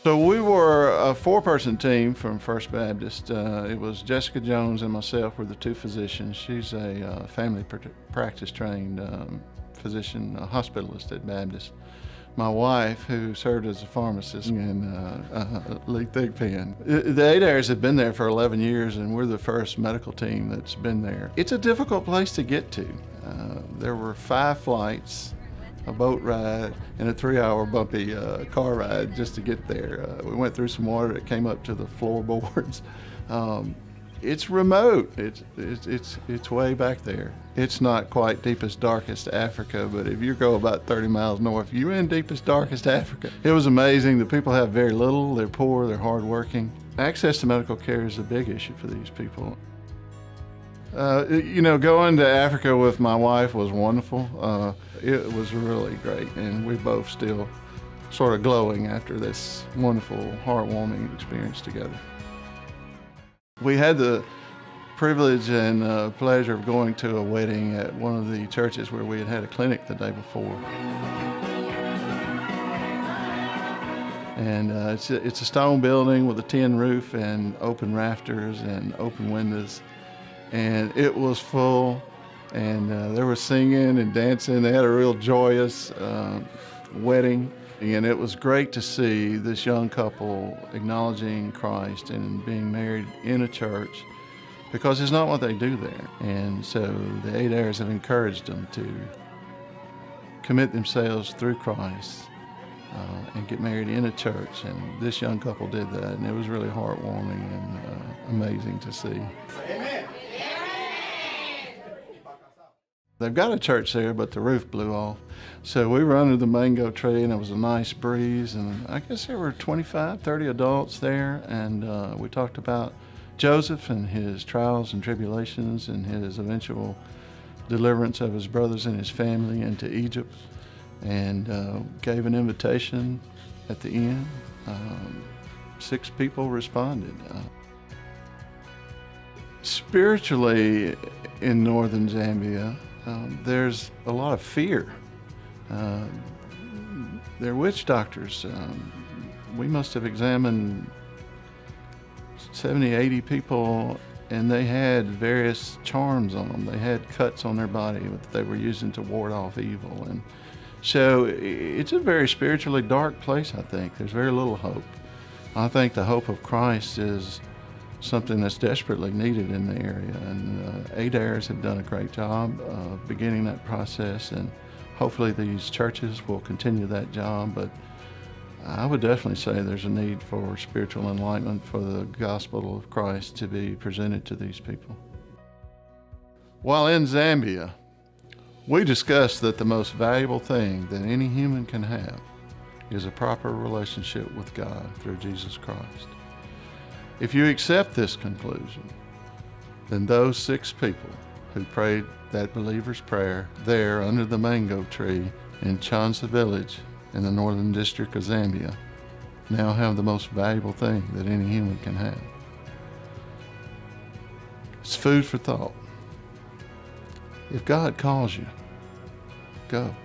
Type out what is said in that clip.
So we were a four-person team from First Baptist. It was Jessica Jones and myself were the two physicians. She's a family practice-trained physician, a hospitalist at Baptist. My wife, who served as a pharmacist in Lee Thigpen. The Adair's have been there for 11 years, and we're the first medical team that's been there. It's a difficult place to get to. There were 5 flights, a boat ride, and a 3-hour bumpy car ride just to get there. We went through some water that came up to the floorboards. It's remote. It's way back there. It's not quite deepest, darkest Africa, but if you go about 30 miles north, you're in deepest, darkest Africa. It was amazing. The people have very little. They're poor. They're hardworking. Access to medical care is a big issue for these people. Going to Africa with my wife was wonderful. It was really great, and we're both still sort of glowing after this wonderful, heartwarming experience together. We had the privilege and pleasure of going to a wedding at one of the churches where we had a clinic the day before. And it's a stone building with a tin roof and open rafters and open windows. And it was full, and there was singing and dancing. They had a real joyous wedding. And it was great to see this young couple acknowledging Christ and being married in a church, because it's not what they do there. And so the Adair's have encouraged them to commit themselves through Christ and get married in a church. And this young couple did that, and it was really heartwarming and amazing to see. Amen. They've got a church there, but the roof blew off. So we were under the mango tree, and it was a nice breeze, and I guess there were 25, 30 adults there, and we talked about Joseph and his trials and tribulations and his eventual deliverance of his brothers and his family into Egypt, and gave an invitation at the end. 6 people responded. Spiritually, in northern Zambia, there's a lot of fear. They're witch doctors. We must have examined 70, 80 people, and they had various charms on them. They had cuts on their body that they were using to ward off evil. And so it's a very spiritually dark place, I think. There's very little hope. I think the hope of Christ is something that's desperately needed in the area, and Adair's have done a great job of beginning that process, and hopefully these churches will continue that job. But I would definitely say there's a need for spiritual enlightenment for the gospel of Christ to be presented to these people. While in Zambia, we discussed that the most valuable thing that any human can have is a proper relationship with God through Jesus Christ. If you accept this conclusion, then those 6 people who prayed that believer's prayer there under the mango tree in Chanza village in the northern district of Zambia now have the most valuable thing that any human can have. It's food for thought. If God calls you, go.